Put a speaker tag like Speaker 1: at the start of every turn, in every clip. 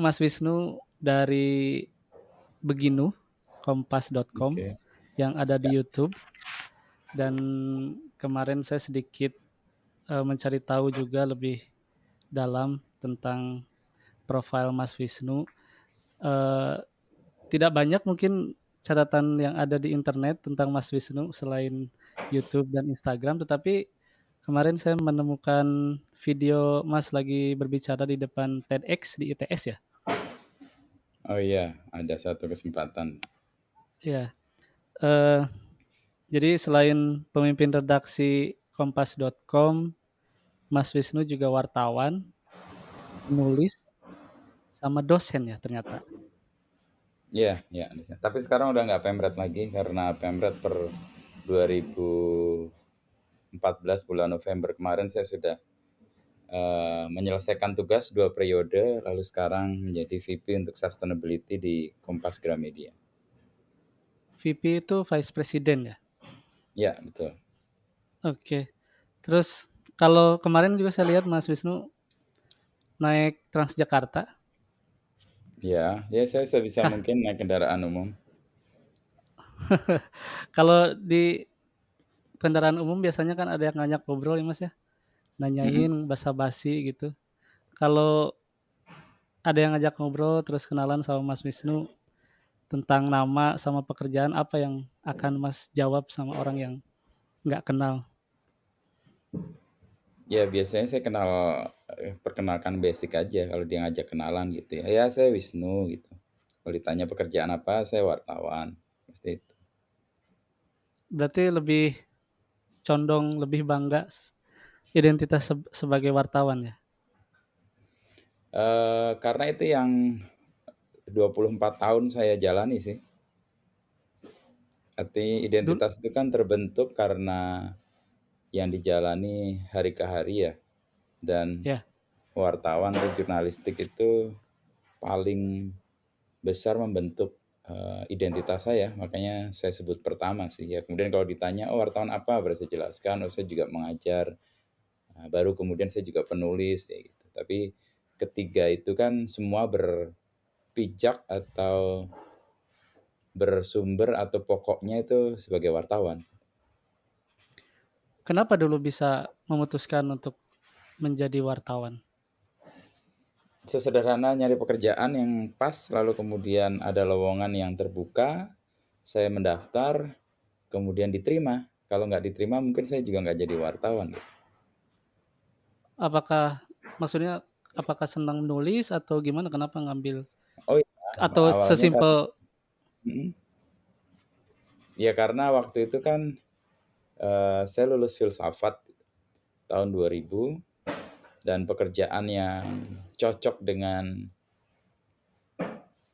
Speaker 1: Mas Wisnu dari Beginu, kompas.com
Speaker 2: Oke.
Speaker 1: yang ada
Speaker 2: Ya.
Speaker 1: di YouTube, dan kemarin saya sedikit mencari tahu juga lebih dalam tentang profil Mas Wisnu. Eh, Tidak banyak mungkin catatan yang ada di internet tentang Mas Wisnu selain YouTube dan Instagram, tetapi kemarin saya menemukan video Mas lagi berbicara di depan TEDx di ITS ya.
Speaker 2: Oh iya, ada satu kesempatan.
Speaker 1: Ya, eh, jadi selain pemimpin redaksi kompas.com, Mas Wisnu juga wartawan, penulis, sama dosen ya ternyata.
Speaker 2: Iya, iya. Tapi sekarang udah nggak pemret lagi karena pemret per 2014 bulan November kemarin saya sudah menyelesaikan tugas 2 periode, lalu sekarang menjadi VP untuk Sustainability di Kompas Gramedia.
Speaker 1: VP itu Vice President ya.
Speaker 2: Ya, betul.
Speaker 1: Oke. Terus kalau kemarin juga saya lihat Mas Wisnu naik Transjakarta.
Speaker 2: Ya, ya saya sebisa
Speaker 1: Kah,
Speaker 2: mungkin naik kendaraan umum.
Speaker 1: kalau di kendaraan umum biasanya kan ada yang ngajak ngobrol ya Mas ya,
Speaker 2: Mm-mm.
Speaker 1: nanyain basa-basi gitu. Kalau ada yang ngajak ngobrol terus kenalan sama Mas Wisnu tentang nama sama pekerjaan, apa yang akan Mas jawab sama orang yang nggak kenal?
Speaker 2: Ya, biasanya saya perkenalkan basic aja kalau dia ngajak kenalan gitu ya. Ya, saya Wisnu gitu. Kalau ditanya pekerjaan apa, saya wartawan. Pasti itu.
Speaker 1: Berarti lebih condong, lebih bangga identitas sebagai wartawan ya?
Speaker 2: Karena itu yang 24 tahun saya jalani sih. Artinya
Speaker 1: Dul
Speaker 2: identitas itu kan terbentuk karena yang dijalani hari ke hari ya. Dan
Speaker 1: ya,
Speaker 2: wartawan atau jurnalistik itu paling besar membentuk identitas saya. Makanya saya sebut pertama sih ya. Kemudian kalau ditanya, oh wartawan apa? Berarti jelaskan, oh saya juga mengajar. Nah, baru kemudian saya juga penulis ya gitu. Tapi ketiga itu kan semua berpijak atau bersumber atau pokoknya itu sebagai wartawan.
Speaker 1: kenapa dulu bisa memutuskan untuk menjadi wartawan?
Speaker 2: Sesederhana nyari pekerjaan yang pas, lalu kemudian ada lowongan yang terbuka, saya mendaftar, kemudian diterima. Kalau nggak diterima mungkin saya juga nggak jadi wartawan gitu.
Speaker 1: Apakah maksudnya apakah senang menulis atau gimana, kenapa ngambil,
Speaker 2: Oh iya,
Speaker 1: atau
Speaker 2: awalnya kan,
Speaker 1: sesimpel
Speaker 2: mm, ya karena waktu itu kan saya lulus filsafat tahun 2000 dan pekerjaan yang cocok dengan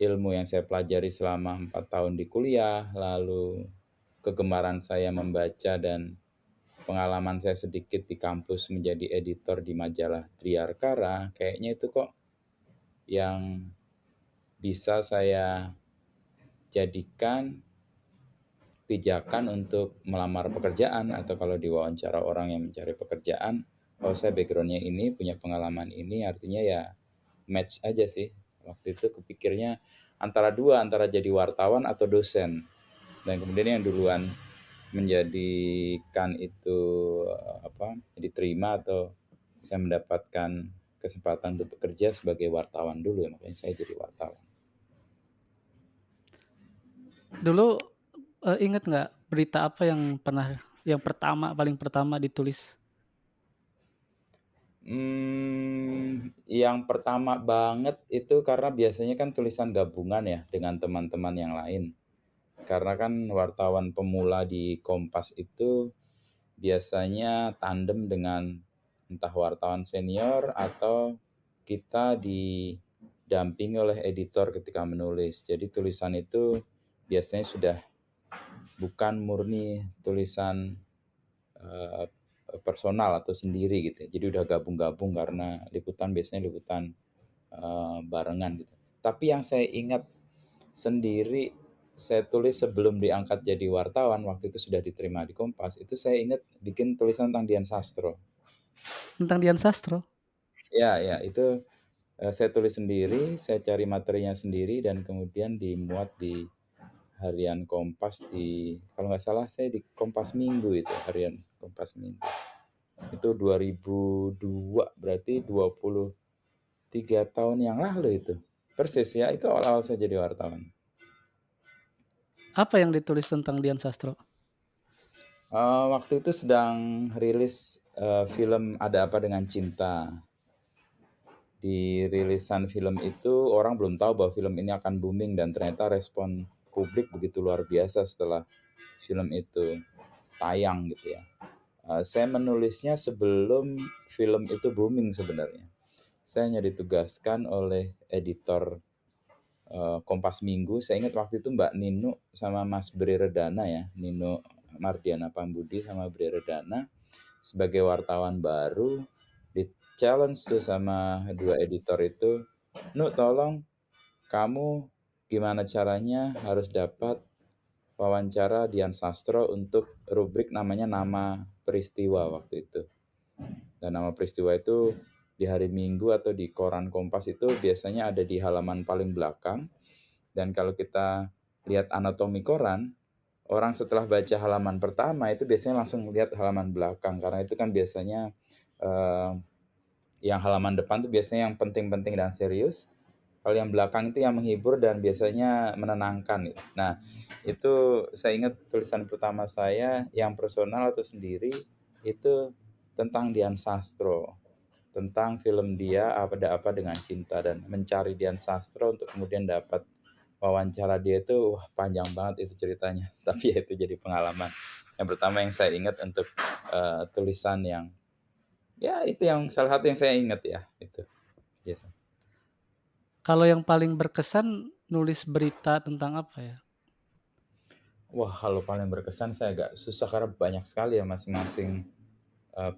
Speaker 2: ilmu yang saya pelajari selama 4 tahun di kuliah, lalu kegemaran saya membaca dan pengalaman saya sedikit di kampus menjadi editor di majalah Triarkara, kayaknya itu kok yang bisa saya jadikan pijakan untuk melamar pekerjaan atau kalau diwawancara orang yang mencari pekerjaan, oh saya backgroundnya ini, punya pengalaman ini, artinya ya match aja sih. Waktu itu kepikirnya antara dua, antara jadi wartawan atau dosen. Dan kemudian yang duluan menjadikan itu diterima atau saya mendapatkan kesempatan untuk bekerja sebagai wartawan dulu ya, makanya saya jadi wartawan.
Speaker 1: dulu, inget nggak berita apa yang paling pertama ditulis?
Speaker 2: Yang pertama banget itu karena biasanya kan tulisan gabungan ya dengan teman-teman yang lain. Karena kan wartawan pemula di Kompas itu biasanya tandem dengan entah wartawan senior atau kita didampingi oleh editor ketika menulis. Jadi tulisan itu biasanya sudah bukan murni tulisan eh, personal atau sendiri gitu ya. Jadi udah gabung-gabung karena liputan biasanya liputan barengan gitu. Tapi yang saya ingat sendiri saya tulis sebelum diangkat jadi wartawan waktu itu sudah diterima di Kompas, itu saya ingat bikin tulisan tentang Dian Sastro.
Speaker 1: Tentang Dian Sastro?
Speaker 2: Ya, ya itu Saya tulis sendiri, saya cari materinya sendiri dan kemudian dimuat di harian Kompas di kalau nggak salah saya di Kompas Minggu itu, harian Kompas Minggu. Itu 2002, berarti 23 tahun yang lalu itu. Persis ya, itu awal-awal saya jadi wartawan.
Speaker 1: Apa yang ditulis tentang Dian Sastro?
Speaker 2: Waktu itu sedang rilis, film Ada Apa Dengan Cinta. Di rilisan film itu orang belum tahu bahwa film ini akan booming dan ternyata respon publik begitu luar biasa setelah film itu tayang gitu ya. Saya menulisnya sebelum film itu booming sebenarnya. Saya hanya ditugaskan oleh editor, Kompas Minggu. Saya ingat waktu itu Mbak Ninu sama Mas Bri Redana ya, Nino Mardiana Pambudi sama Bri Redana sebagai wartawan baru di-challenge tuh sama dua editor itu, "Nu, tolong kamu gimana caranya harus dapat wawancara Dian Sastro untuk rubrik namanya Nama Peristiwa" waktu itu. Dan nama peristiwa itu di hari Minggu atau di koran Kompas itu biasanya ada di halaman paling belakang. Dan kalau kita lihat anatomi koran, orang setelah baca halaman pertama itu biasanya langsung lihat halaman belakang karena itu kan biasanya eh, yang halaman depan tuh biasanya yang penting-penting dan serius. Kalau yang belakang itu yang menghibur dan biasanya menenangkan. Nah, itu saya ingat tulisan pertama saya yang personal atau sendiri itu tentang Dian Sastro, tentang film dia Ada Apa Dengan Cinta dan mencari Dian Sastro untuk kemudian dapat wawancara dia itu wah, panjang banget itu ceritanya. Tapi ya itu jadi pengalaman yang pertama yang saya ingat untuk tulisan yang ya itu yang salah satu yang saya ingat ya itu. Yes.
Speaker 1: Kalau yang paling berkesan nulis berita tentang apa ya?
Speaker 2: Wah, kalau paling berkesan saya agak susah karena banyak sekali ya masing-masing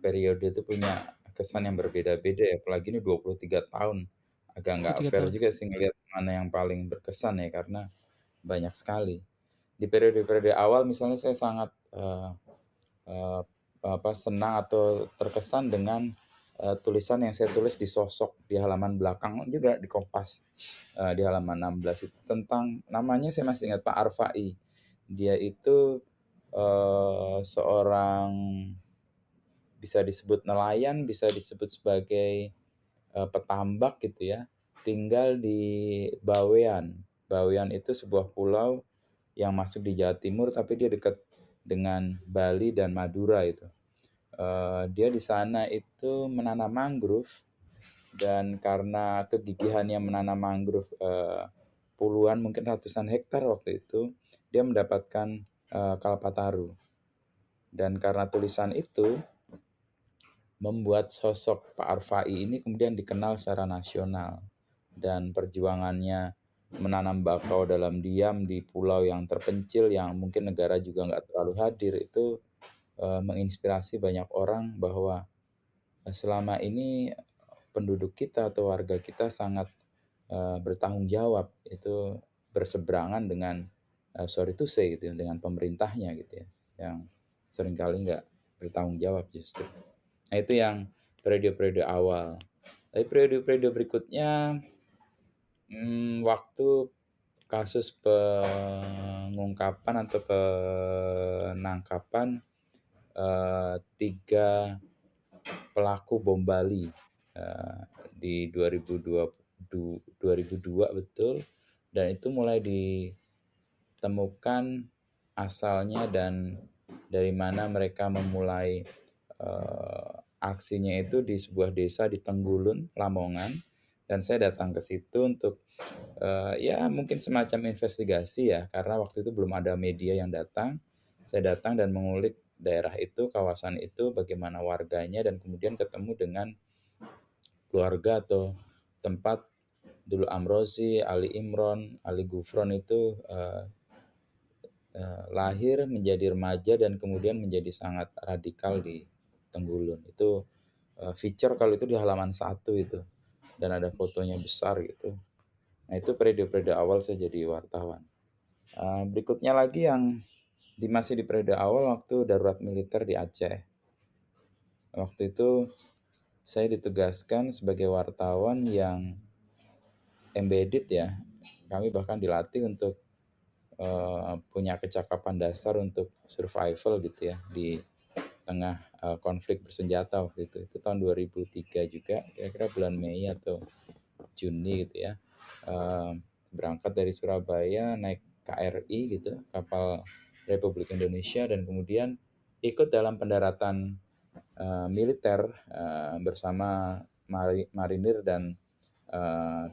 Speaker 2: periode itu punya kesan yang berbeda-beda ya. Apalagi ini 23 tahun. Agak nggak
Speaker 1: 23
Speaker 2: fair
Speaker 1: tahun.
Speaker 2: juga sih ngelihat mana yang paling berkesan ya karena banyak sekali. Di periode-periode awal misalnya saya sangat eh, senang atau terkesan dengan tulisan yang saya tulis di sosok di halaman belakang juga di Kompas, di halaman 16 itu tentang namanya saya masih ingat Pak Arfai. Dia itu seorang bisa disebut nelayan, bisa disebut sebagai petambak gitu ya, tinggal di Bawean. Bawean itu sebuah pulau yang masuk di Jawa Timur tapi dia dekat dengan Bali dan Madura itu. Dia di sana itu menanam mangrove dan karena kegigihannya menanam mangrove puluhan mungkin ratusan hektar waktu itu, dia mendapatkan Kalpataru. Dan karena tulisan itu membuat sosok Pak Arfai ini kemudian dikenal secara nasional dan perjuangannya menanam bakau dalam diam di pulau yang terpencil yang mungkin negara juga nggak terlalu hadir itu menginspirasi banyak orang bahwa selama ini penduduk kita atau warga kita sangat bertanggung jawab itu berseberangan dengan sorry to say gitu ya, dengan pemerintahnya gitu ya yang seringkali nggak bertanggung jawab justru. Nah itu yang periode-periode awal. Tapi periode-periode berikutnya waktu kasus pengungkapan atau penangkapan tiga pelaku bom Bali di 2002 betul dan itu mulai ditemukan asalnya dan dari mana mereka memulai aksinya itu di sebuah desa di Tenggulun, Lamongan dan saya datang ke situ untuk ya mungkin semacam investigasi ya karena waktu itu belum ada media yang datang. Saya datang dan mengulik daerah itu, kawasan itu, bagaimana warganya dan kemudian ketemu dengan keluarga atau tempat dulu Amrozi, Ali Imron, Ali Gufron itu lahir menjadi remaja dan kemudian menjadi sangat radikal di Tenggulun. Itu feature kalau itu di halaman 1 itu dan ada fotonya besar gitu. Nah itu periode-periode awal saya jadi wartawan. Berikutnya lagi yang masih di periode awal waktu darurat militer di Aceh. Waktu itu saya ditugaskan sebagai wartawan yang embedded ya, kami bahkan dilatih untuk punya kecakapan dasar untuk survival gitu ya di tengah konflik bersenjata waktu itu. Itu tahun 2003 juga, kira-kira bulan Mei atau Juni gitu ya. Berangkat dari Surabaya naik KRI gitu, kapal Republik Indonesia, dan kemudian ikut dalam pendaratan militer bersama marinir dan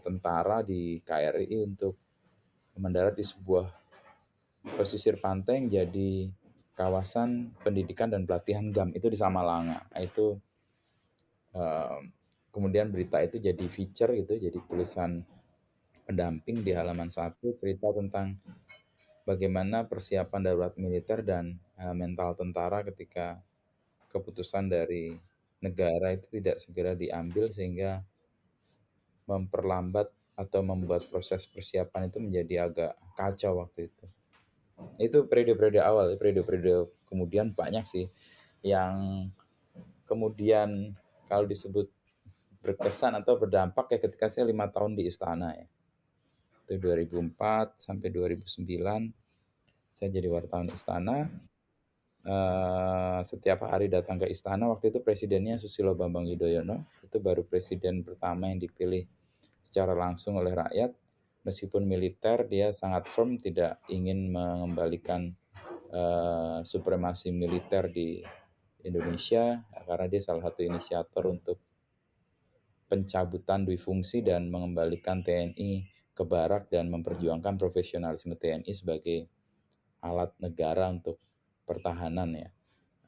Speaker 2: tentara di KRI untuk mendarat di sebuah pesisir pantai yang jadi kawasan pendidikan dan pelatihan GAM itu di Samalanga. Nah, itu kemudian berita itu jadi feature gitu, jadi tulisan pendamping di halaman 1, cerita tentang bagaimana persiapan darurat militer dan mental tentara ketika keputusan dari negara itu tidak segera diambil sehingga memperlambat atau membuat proses persiapan itu menjadi agak kacau waktu itu. Itu periode-periode awal, periode-periode kemudian banyak sih yang kemudian kalau disebut berkesan atau berdampak ya ketika saya 5 tahun di istana ya. Itu 2004 sampai 2009 saya jadi wartawan istana. Setiap hari datang ke istana, waktu itu presidennya Susilo Bambang Yudhoyono, itu baru presiden pertama yang dipilih secara langsung oleh rakyat. Meskipun militer, dia sangat firm tidak ingin mengembalikan supremasi militer di Indonesia karena dia salah satu inisiator untuk pencabutan duifungsi dan mengembalikan TNI ke barak dan memperjuangkan profesionalisme TNI sebagai alat negara untuk pertahanan ya.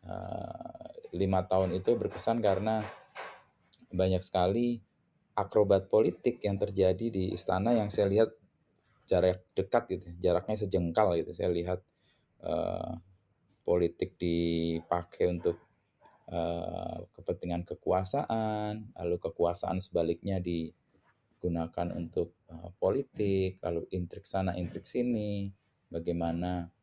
Speaker 2: 5 tahun itu berkesan karena banyak sekali akrobat politik yang terjadi di istana yang saya lihat jarak dekat gitu, jaraknya sejengkal gitu. Saya lihat politik dipakai untuk kepentingan kekuasaan, lalu kekuasaan sebaliknya digunakan untuk politik, lalu intrik sana intrik sini, bagaimana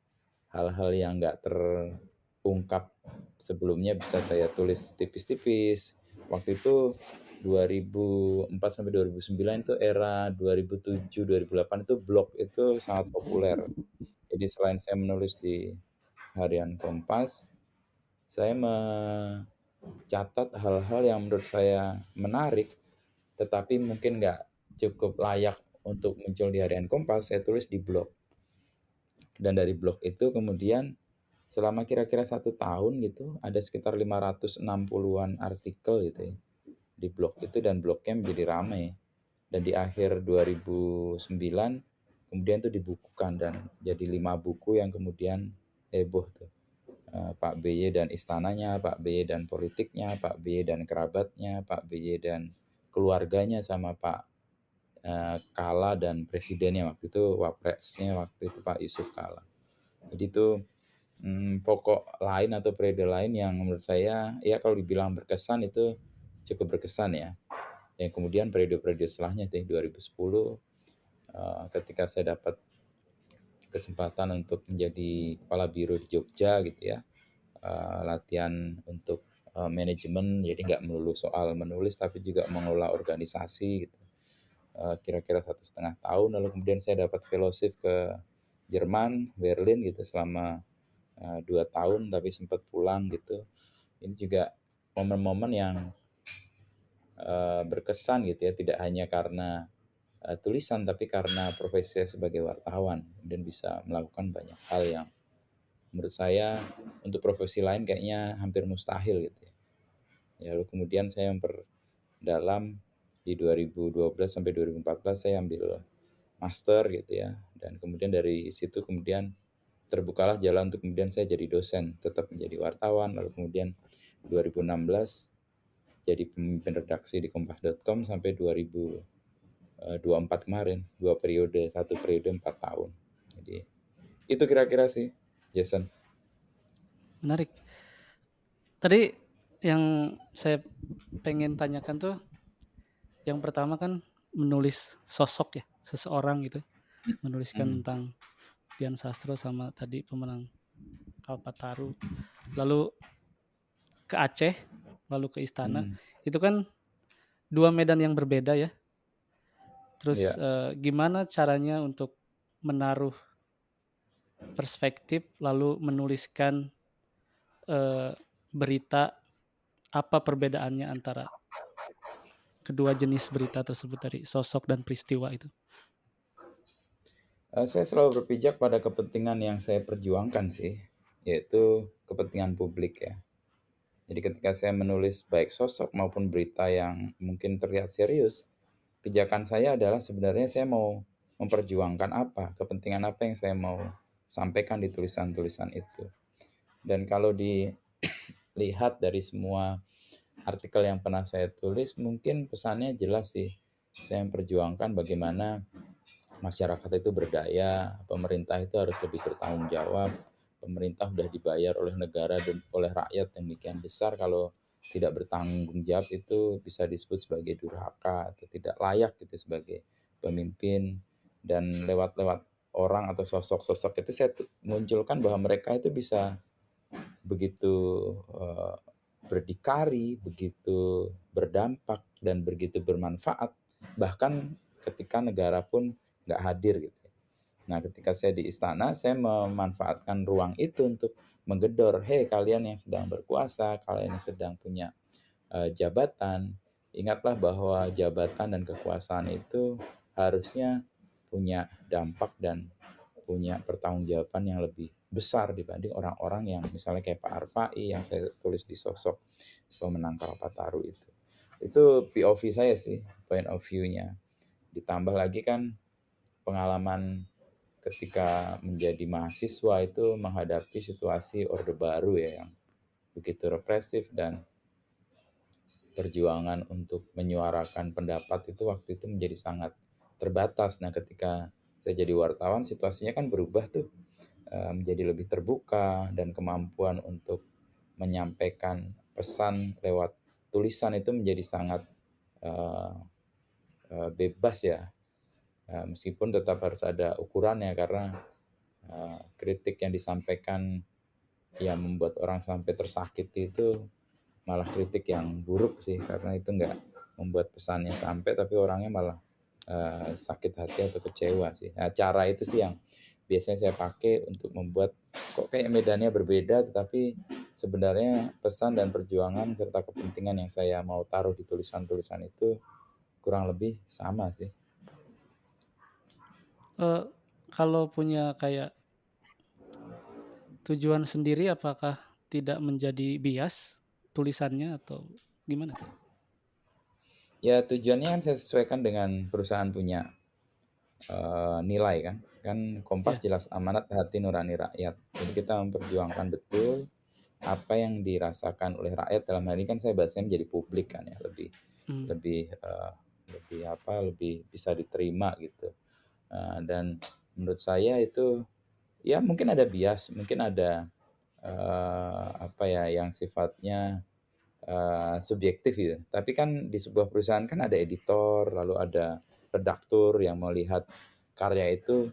Speaker 2: hal-hal yang nggak terungkap sebelumnya bisa saya tulis tipis-tipis. Waktu itu 2004 sampai 2009 itu era 2007 2008 itu blog itu sangat populer. Jadi selain saya menulis di harian Kompas, saya mencatat hal-hal yang menurut saya menarik, tetapi mungkin nggak cukup layak untuk muncul di harian Kompas, saya tulis di blog. Dan dari blog itu kemudian selama kira-kira 1 tahun gitu, ada sekitar 560-an artikel gitu ya, di blog itu, dan blognya menjadi ramai. Dan di akhir 2009, kemudian itu dibukukan dan jadi 5 buku yang kemudian heboh tuh. Pak BY dan istananya, Pak BY dan politiknya, Pak BY dan kerabatnya, Pak BY dan keluarganya, sama Pak Kala dan presidennya waktu itu, wapresnya waktu itu Pak Yusuf Kala. Jadi itu pokok lain atau periode lain yang menurut saya ya kalau dibilang berkesan itu cukup berkesan ya. Yang kemudian periode-periode setelahnya itu 2010 ketika saya dapat kesempatan untuk menjadi kepala biro di Jogja gitu ya, latihan untuk manajemen, jadi nggak melulu soal menulis tapi juga mengelola organisasi gitu. Kira-kira 1,5 tahun, lalu kemudian saya dapat fellowship ke Jerman, Berlin gitu selama 2 tahun, tapi sempat pulang gitu. Ini juga momen-momen yang berkesan gitu ya, tidak hanya karena tulisan, tapi karena profesi saya sebagai wartawan dan bisa melakukan banyak hal yang menurut saya untuk profesi lain kayaknya hampir mustahil gitu ya. Ya, lalu kemudian saya memperdalam di 2012 sampai 2014 saya ambil master gitu ya, dan kemudian dari situ kemudian terbukalah jalan untuk kemudian saya jadi dosen, tetap menjadi wartawan, lalu kemudian 2016 jadi pemimpin redaksi di kompas.com sampai 2024 kemarin, 2 periode, 1 periode 4 tahun. Jadi itu kira-kira sih, Jason.
Speaker 1: Menarik. Tadi yang saya pengen tanyakan tuh, yang pertama kan menulis sosok ya, seseorang gitu, menuliskan
Speaker 2: Hmm.
Speaker 1: tentang Dian Sastro sama tadi pemenang Kalpataru, lalu ke Aceh, lalu ke istana.
Speaker 2: Hmm.
Speaker 1: Itu kan 2 medan yang berbeda ya. Terus,
Speaker 2: Iya.
Speaker 1: gimana caranya untuk menaruh perspektif lalu menuliskan, eee, berita, apa perbedaannya antara kedua jenis berita tersebut tadi, sosok dan peristiwa itu?
Speaker 2: Saya selalu berpijak pada kepentingan yang saya perjuangkan sih, yaitu kepentingan publik ya. Jadi ketika saya menulis baik sosok maupun berita yang mungkin terlihat serius, pijakan saya adalah sebenarnya saya mau memperjuangkan apa, kepentingan apa yang saya mau sampaikan di tulisan-tulisan itu. Dan kalau dilihat dari semua artikel yang pernah saya tulis, mungkin pesannya jelas sih. Saya memperjuangkan bagaimana masyarakat itu berdaya, pemerintah itu harus lebih bertanggung jawab, pemerintah sudah dibayar oleh negara dan oleh rakyat yang demikian besar, kalau tidak bertanggung jawab itu bisa disebut sebagai durhaka atau tidak layak gitu sebagai pemimpin. Dan lewat-lewat orang atau sosok-sosok itu saya munculkan bahwa mereka itu bisa begitu berdikari, begitu berdampak dan begitu bermanfaat, bahkan ketika negara pun nggak hadir gitu. Nah, ketika saya di istana, saya memanfaatkan ruang itu untuk menggedor, "Hei kalian yang sedang berkuasa, kalian yang sedang punya jabatan, ingatlah bahwa jabatan dan kekuasaan itu harusnya punya dampak dan punya pertanggungjawaban yang lebih besar dibanding orang-orang yang misalnya kayak Pak Arfai yang saya tulis di sosok pemenang Kalpataru itu." Itu POV saya sih, point of view-nya. Ditambah lagi kan pengalaman ketika menjadi mahasiswa itu menghadapi situasi Orde Baru ya yang begitu represif, dan perjuangan untuk menyuarakan pendapat itu waktu itu menjadi sangat terbatas. Nah, ketika saya jadi wartawan, situasinya kan berubah tuh, menjadi lebih terbuka dan kemampuan untuk menyampaikan pesan lewat tulisan itu menjadi sangat eee bebas ya, meskipun tetap harus ada ukurannya karena kritik yang disampaikan yang membuat orang sampai tersakiti itu malah kritik yang buruk sih, karena itu nggak membuat pesannya sampai tapi orangnya malah sakit hati atau kecewa sih. Nah, cara itu sih yang biasanya saya pakai untuk membuat kok kayak medannya berbeda, tetapi sebenarnya pesan dan perjuangan serta kepentingan yang saya mau taruh di tulisan-tulisan itu kurang lebih sama sih.
Speaker 1: Eee, Kalau punya kayak tujuan sendiri apakah tidak menjadi bias tulisannya atau gimana tuh?
Speaker 2: Ya tujuannya kan saya sesuaikan dengan perusahaan punya nilai kan. Kan Kompas
Speaker 1: Iya,
Speaker 2: jelas amanat hati nurani rakyat. Jadi kita memperjuangkan betul apa yang dirasakan oleh rakyat, dalam hal ini kan saya bahasanya menjadi publik kan ya, lebih
Speaker 1: mmm,
Speaker 2: lebih lebih apa, lebih bisa diterima gitu. Dan menurut saya itu ya mungkin ada bias, mungkin ada apa ya, yang sifatnya subjektif gitu. Tapi kan di sebuah perusahaan kan ada editor, lalu ada redaktur yang melihat karya itu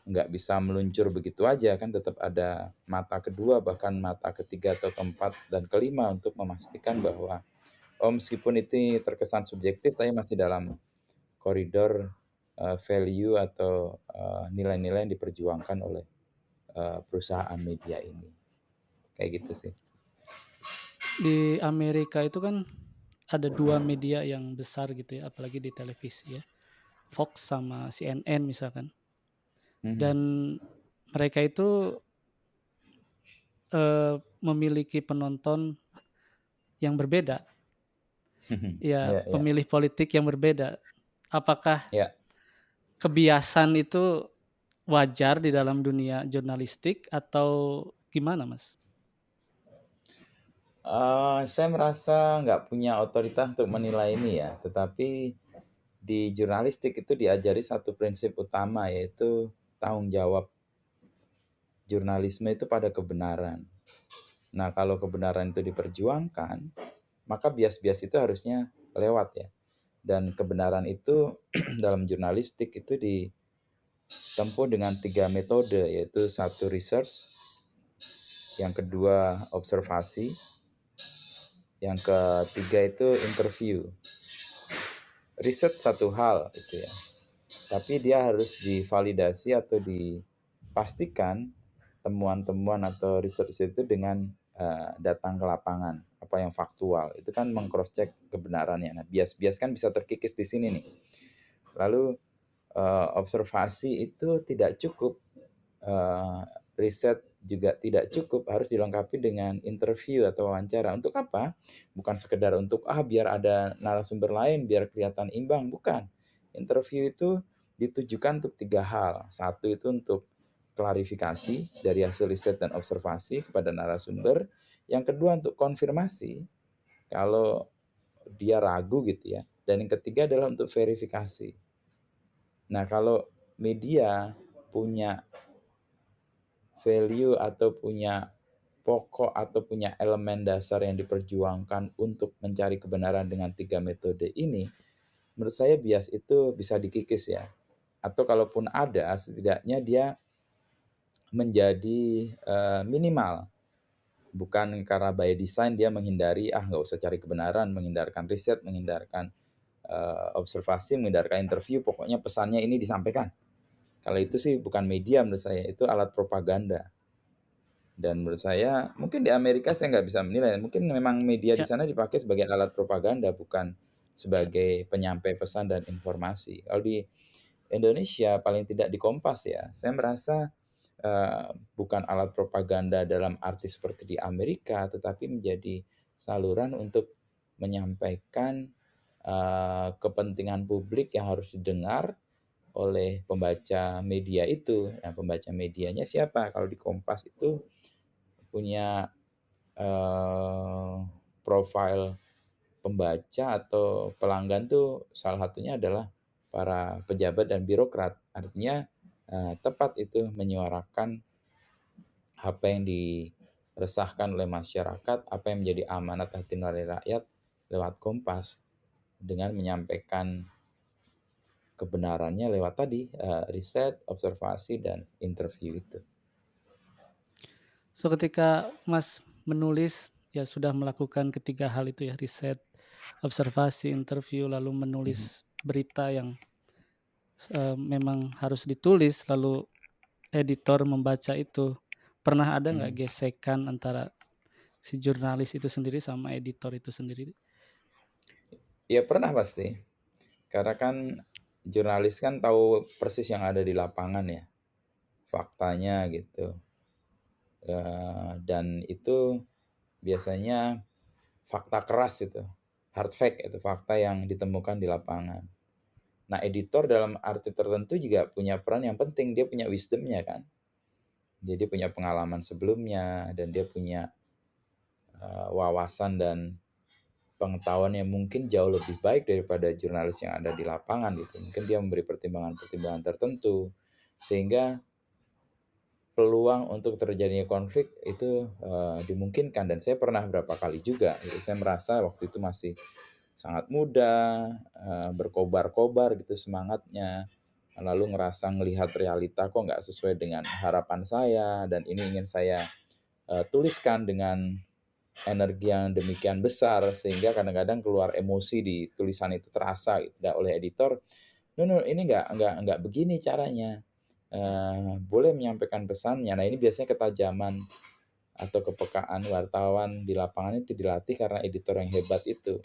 Speaker 2: nggak bisa meluncur begitu aja, kan tetap ada mata kedua, bahkan mata ketiga atau keempat dan kelima untuk memastikan bahwa, oh meskipun itu terkesan subjektif, tapi masih dalam koridor, value atau, nilai-nilai yang diperjuangkan oleh, perusahaan media ini. Kayak gitu sih.
Speaker 1: di Amerika itu kan ada 2 media yang besar gitu ya, apalagi di televisi ya, Fox sama CNN misalkan.
Speaker 2: Mhm.
Speaker 1: Dan mereka itu, memiliki penonton yang berbeda, ya
Speaker 2: Iya iya.
Speaker 1: pemilih politik yang berbeda. Apakah
Speaker 2: Iya.
Speaker 1: kebiasaan itu wajar di dalam dunia jurnalistik atau gimana, Mas?
Speaker 2: Saya merasa nggak punya otoritas untuk menilai ini ya, tetapi di jurnalistik itu diajari satu prinsip utama, yaitu tanggung jawab jurnalisme itu pada kebenaran. Nah, kalau kebenaran itu diperjuangkan, maka bias-bias itu harusnya lewat ya. Dan kebenaran itu dalam jurnalistik itu ditempuh dengan 3 metode, yaitu satu research, yang kedua observasi, yang ketiga itu interview. Riset satu hal gitu ya. tapi dia harus divalidasi atau dipastikan temuan-temuan atau research itu dengan datang ke lapangan, apa yang faktual. Itu kan meng-cross check kebenarannya. Nah, bias-bias kan bisa terkikis di sini nih. Lalu observasi itu tidak cukup, eee, riset juga tidak cukup, harus dilengkapi dengan interview atau wawancara. Untuk apa? Bukan sekedar untuk, biar ada narasumber lain, biar kelihatan imbang, bukan. Interview itu ditujukan untuk 3 hal. Satu itu untuk klarifikasi dari hasil riset dan observasi kepada narasumber. Yang kedua untuk konfirmasi kalau dia ragu gitu ya. Dan yang ketiga adalah untuk verifikasi. Nah, kalau media punya value atau punya pokok atau punya elemen dasar yang diperjuangkan untuk mencari kebenaran dengan 3 metode ini, menurut saya bias itu bisa dikikis ya. Atau kalaupun ada, setidaknya dia menjadi minimal. Bukan karena by design dia menghindari, nggak usah cari kebenaran, menghindarkan riset, menghindarkan observasi, menghindarkan interview, pokoknya pesannya ini disampaikan. Kalau itu sih bukan media menurut saya, itu alat propaganda. Dan menurut saya, mungkin di Amerika saya nggak bisa menilai, mungkin memang media di
Speaker 1: Ya,
Speaker 2: sana dipakai sebagai alat propaganda, bukan
Speaker 1: ya.
Speaker 2: sebagai penyampai pesan dan informasi. Kalau di Indonesia, paling tidak di Kompas ya, saya merasa bukan alat propaganda dalam arti seperti di Amerika, tetapi menjadi saluran untuk menyampaikan kepentingan publik yang harus didengar oleh pembaca media itu. Nah, pembaca medianya siapa? Kalau di Kompas itu punya eh, profil pembaca atau pelanggan tuh salah satunya adalah para pejabat dan birokrat. Artinya tepat itu menyuarakan apa yang diresahkan oleh masyarakat, apa yang menjadi amanat hati nurani rakyat lewat Kompas dengan menyampaikan kebenarannya lewat tadi riset, observasi dan interview itu.
Speaker 1: So, ketika Mas menulis, ya sudah melakukan ketiga hal itu ya, riset, observasi, interview, lalu
Speaker 2: Mhm.
Speaker 1: menulis berita yang, memang harus ditulis, lalu editor membaca itu. Pernah ada nggak
Speaker 2: Mhm.
Speaker 1: gesekan antara si jurnalis itu sendiri sama editor itu sendiri?
Speaker 2: Ya pernah pasti, karena kan jurnalis kan tahu persis yang ada di lapangan ya, faktanya gitu. Dan itu biasanya fakta keras itu, hard fact itu, fakta yang ditemukan di lapangan. Nah, editor dalam arti tertentu juga punya peran yang penting, dia punya wisdom-nya kan. Jadi punya pengalaman sebelumnya dan dia punya wawasan dan pengetahuan yang mungkin jauh lebih baik daripada jurnalis yang ada di lapangan gitu. Mungkin dia memberi pertimbangan-pertimbangan tertentu sehingga peluang untuk terjadinya konflik itu dimungkinkan dan saya pernah berapa kali juga gitu. Saya merasa waktu itu masih sangat muda, berkobar-kobar gitu semangatnya, lalu ngerasa ngelihat realita kok nggak sesuai dengan harapan saya dan ini ingin saya tuliskan dengan energi yang demikian besar sehingga kadang-kadang keluar emosi di tulisan itu terasa gitu. Nah, oleh editor, "No, no, ini nggak begini caranya, boleh menyampaikan pesannya." Nah, ini biasanya ketajaman atau kepekaan wartawan di lapangan itu dilatih karena editor yang hebat itu.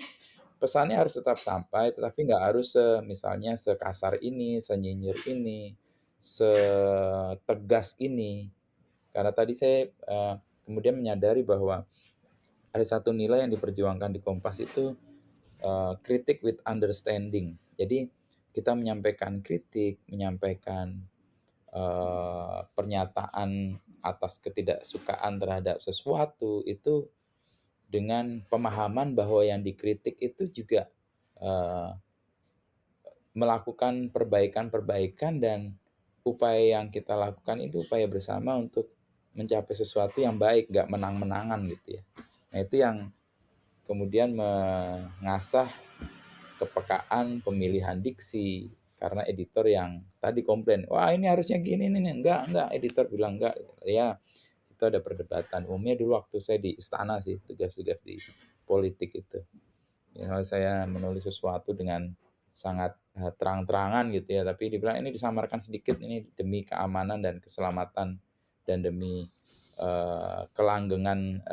Speaker 2: Pesannya harus tetap sampai, tetapi nggak harus misalnya sekasar ini, senyinyir ini, setegas ini. Karena tadi saya kemudian menyadari bahwa ada satu nilai yang diperjuangkan di Kompas itu kritik with understanding. Jadi kita menyampaikan kritik, menyampaikan pernyataan atas ketidaksukaan terhadap sesuatu itu dengan pemahaman bahwa yang dikritik itu juga eh, melakukan perbaikan-perbaikan dan upaya yang kita lakukan itu upaya bersama untuk mencapai sesuatu yang baik, nggak menang-menangan gitu ya. Nah itu yang kemudian mengasah kepekaan pemilihan diksi karena editor yang tadi komplain, wah ini harusnya gini nih, enggak, editor bilang enggak, ya itu ada perdebatan. Umumnya dulu waktu saya di istana sih, tugas-tugas di politik itu. Ya, kalau saya menulis sesuatu dengan sangat, terang-terangan gitu ya, tapi dibilang ini disamarkan sedikit ini demi keamanan dan keselamatan dan demi, kelanggengan,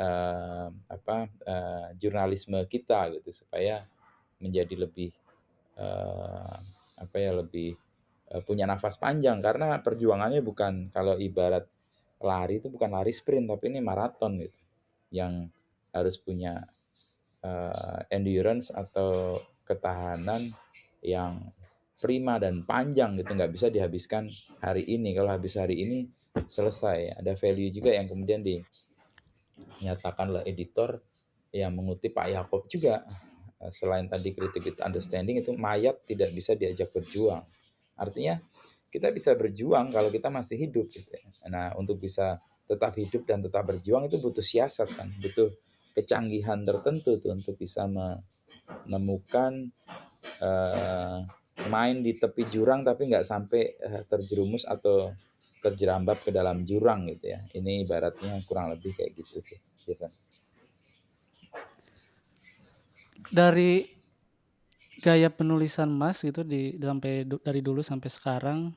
Speaker 2: jurnalisme kita gitu supaya menjadi lebih, eee, lebih, punya nafas panjang karena perjuangannya bukan kalau ibarat lari itu bukan lari sprint tapi ini maraton gitu, yang harus punya endurance atau ketahanan yang prima dan panjang gitu, nggak bisa dihabiskan hari ini. Kalau habis hari ini selesai. Ada value juga yang kemudian dinyatakan oleh editor yang mengutip Pak Yakob juga. Selain tadi kritik itu understanding itu mayat tidak bisa diajak berjuang. Artinya kita bisa berjuang kalau kita masih hidup gitu ya. Nah, untuk bisa tetap hidup dan tetap berjuang itu butuh siasat kan, butuh kecanggihan tertentu tuh untuk bisa menemukan main di tepi jurang tapi nggak sampai terjerumus atau terjerambab ke dalam jurang gitu ya. Ini ibaratnya kurang lebih kayak gitu sih, Jason.
Speaker 1: Dari gaya penulisan Mas gitu dari dulu sampai sekarang,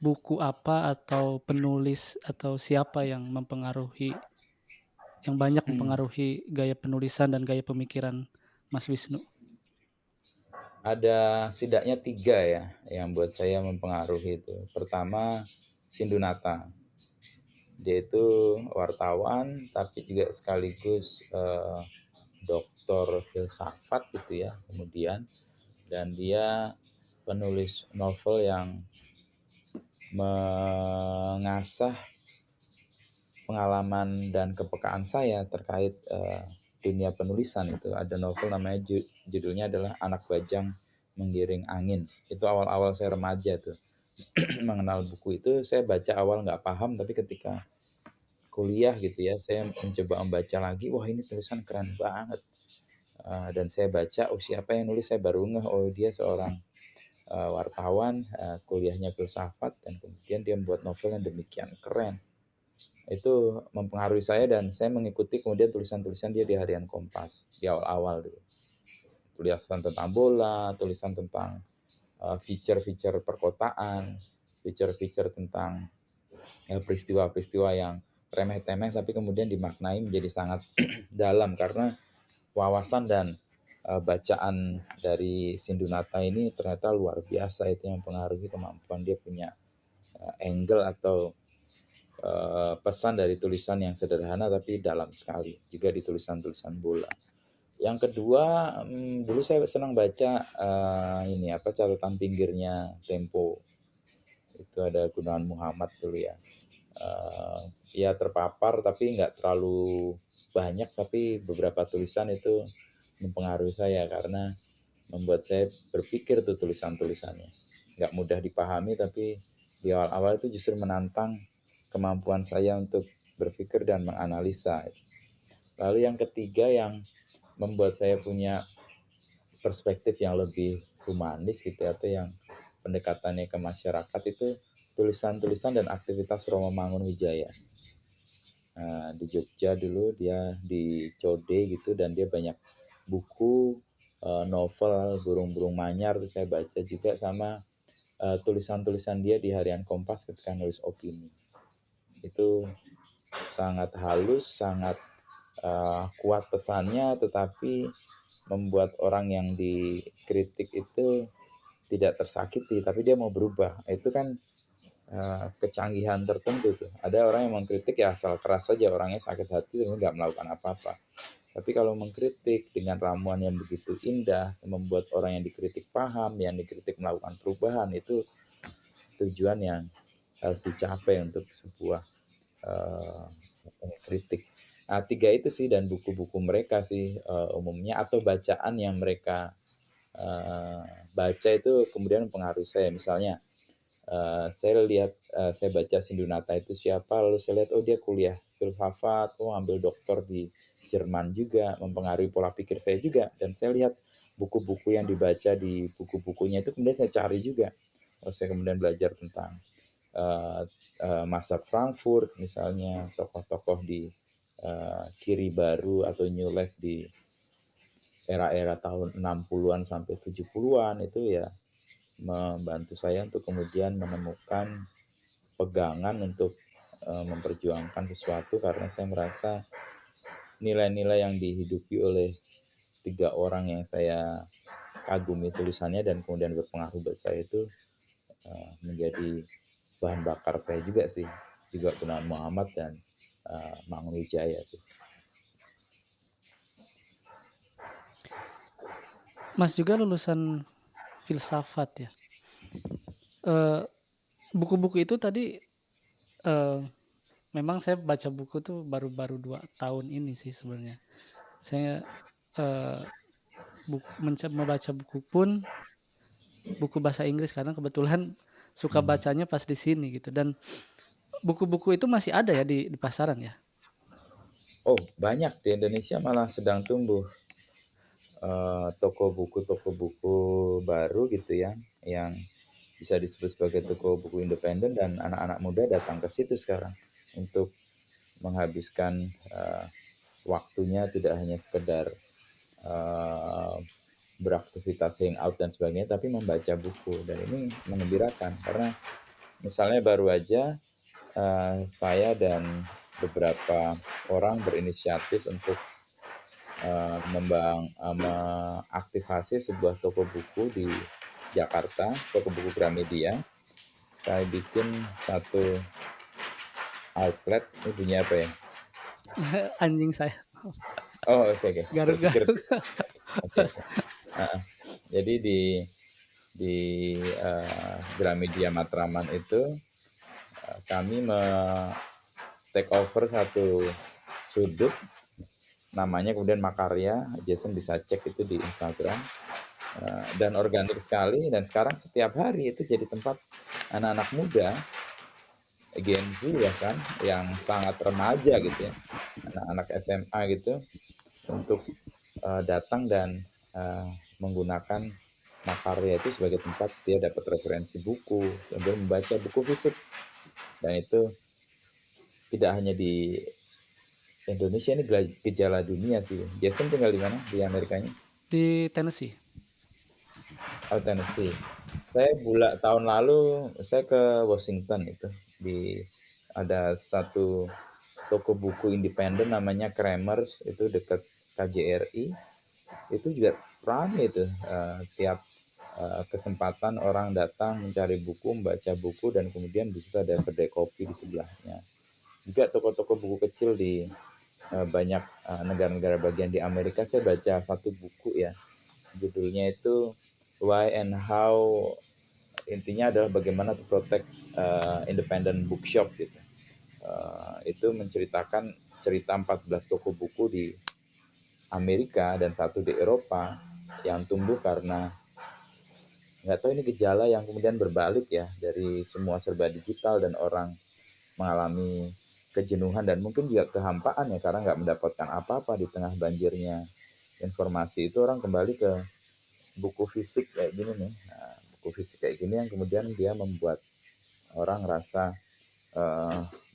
Speaker 1: buku apa atau penulis atau siapa yang banyak
Speaker 2: Hmm.
Speaker 1: mempengaruhi gaya penulisan dan gaya pemikiran Mas Wisnu?
Speaker 2: Ada setidaknya 3 ya yang buat saya mempengaruhi itu. Pertama, Sindunata. Dia itu wartawan tapi juga sekaligus doktor filsafat gitu ya. Kemudian dan dia penulis novel yang mengasah pengalaman dan kepekaan saya terkait dunia penulisan itu. Ada novel namanya judulnya adalah Anak Bajang Menggiring Angin. Itu awal-awal saya remaja tuh. Mengenal buku itu saya baca awal nggak paham tapi ketika kuliah gitu ya saya mencoba membaca lagi, wah ini tulisan keren banget. Dan saya baca, oh siapa yang nulis, saya baru ngeh, oh dia seorang wartawan, kuliahnya filsafat dan kemudian dia membuat novel yang demikian keren. Itu mempengaruhi saya dan saya mengikuti kemudian tulisan-tulisan dia di harian Kompas di awal-awal dulu. Tulisan tentang bola, tulisan tentang feature-feature perkotaan, feature-feature tentang ya, peristiwa-peristiwa yang remeh-temeh tapi kemudian dimaknai menjadi sangat dalam karena wawasan dan bacaan dari Sindunata ini ternyata luar biasa. Itu yang mempengaruhi kemampuan dia punya angle atau pesan dari tulisan yang sederhana tapi dalam sekali juga di tulisan-tulisan bola. Yang kedua, dulu saya senang baca ini apa catatan pinggirnya Tempo. Itu ada Gunawan Muhammad dulu ya. Ya terpapar tapi nggak terlalu banyak tapi beberapa tulisan itu mempengaruhi saya karena membuat saya berpikir tuh tulisan-tulisannya. Nggak mudah dipahami tapi di awal-awal itu justru menantang kemampuan saya untuk berpikir dan menganalisa. Lalu yang ketiga yang membuat saya punya perspektif yang lebih humanis gitu ya, atau yang pendekatannya ke masyarakat itu tulisan-tulisan dan aktivitas Romo Mangunwijaya. Di Jogja dulu dia di Code gitu dan dia banyak buku, novel burung-burung manyar tuh saya baca juga sama tulisan-tulisan dia di harian Kompas ketika nulis opini. Itu sangat halus, sangat kuat pesannya tetapi membuat orang yang dikritik itu tidak tersakiti tapi dia mau berubah. Itu kan kecanggihan tertentu tuh. Ada orang yang mengkritik ya asal keras saja orangnya sakit hati tapi nggak melakukan apa-apa. Tapi kalau mengkritik dengan ramuan yang begitu indah, membuat orang yang dikritik paham, yang dikritik melakukan perubahan, itu tujuan yang harus dicapai untuk sebuah uh, kritik. Nah, 3 itu sih dan buku-buku mereka sih umumnya atau bacaan yang mereka baca itu kemudian mempengaruhi saya. Misalnya saya baca Sindunata itu siapa, lalu saya lihat oh dia kuliah filsafat, oh ambil doktor di Jerman juga, mempengaruhi pola pikir saya juga. Dan saya lihat buku-buku yang dibaca di buku-bukunya itu kemudian saya cari juga. Lalu saya kemudian belajar tentang masa Frankfurt misalnya, tokoh-tokoh di Kiri Baru atau New Left di era-era tahun 60-an sampai 70-an itu ya membantu saya untuk kemudian menemukan pegangan untuk, memperjuangkan sesuatu karena saya merasa nilai-nilai yang dihidupi oleh 3 orang yang saya kagumi tulisannya dan kemudian berpengaruh buat saya itu, menjadi bahan bakar saya juga sih, juga Gunawan Muhammad dan, Mangunwijaya tuh.
Speaker 1: Mas juga lulusan filsafat ya? Eee, buku-buku itu tadi, eee, memang saya baca buku tuh baru-baru 2 tahun ini sih sebenarnya. Saya, eee, membaca buku pun buku bahasa Inggris karena kebetulan suka
Speaker 2: Mhm.
Speaker 1: bacanya pas di sini gitu, dan buku-buku itu masih ada ya di pasaran ya?
Speaker 2: Oh, banyak di Indonesia malah sedang tumbuh, toko buku baru gitu ya, yang bisa disebut sebagai toko buku independen dan anak-anak muda datang ke situ sekarang untuk menghabiskan, waktunya tidak hanya sekedar, eee, beraktivitas hangout dan sebagainya, tapi membaca buku dan ini mengembirakan karena misalnya baru aja, saya dan beberapa orang berinisiatif untuk, mengaktifasi sebuah toko buku di Jakarta, toko buku Gramedia. Saya bikin satu outlet, ini bunyi apa ya?
Speaker 1: Anjing saya
Speaker 2: Oh, oke oke, saya pikir
Speaker 1: garuk-garuk.
Speaker 2: oke oke, heeh. Jadi di, Gramedia Matraman itu, kami take over satu sudut, namanya kemudian Makarya, Jason bisa cek itu di Instagram, dan organik sekali dan sekarang setiap hari itu jadi tempat anak-anak muda, Gen Z bahkan, yang sangat remaja gitu ya, anak-anak SMA gitu, untuk, datang dan, menggunakan Makarya itu sebagai tempat dia dapat referensi buku, kemudian membaca buku fisik, dan itu tidak hanya di Indonesia, ini gejala dunia sih. Jason tinggal di mana di Amerikanya?
Speaker 1: Di Tennessee.
Speaker 2: Oh, Tennessee. Saya tahun lalu saya ke Washington itu, di ada satu toko buku independen namanya Kramers itu dekat KJRI. Itu juga rame itu, tiap, kesempatan orang datang mencari buku, membaca buku dan kemudian di situ ada kedai kopi di sebelahnya. Juga toko-toko buku kecil di, banyak, negara-negara bagian di Amerika. Saya baca satu buku ya, judulnya itu Why and How, intinya adalah bagaimana to protect, independent bookshop gitu. Itu menceritakan cerita 14 toko buku di Amerika dan satu di Eropa yang tumbuh karena nggak tahu ini gejala yang kemudian berbalik ya dari semua serba digital dan orang mengalami kejenuhan dan mungkin juga kehampaan ya karena nggak mendapatkan apa-apa di tengah banjirnya informasi itu orang kembali ke buku fisik kayak gini nih. Nah, buku fisik kayak gini yang kemudian dia membuat orang rasa,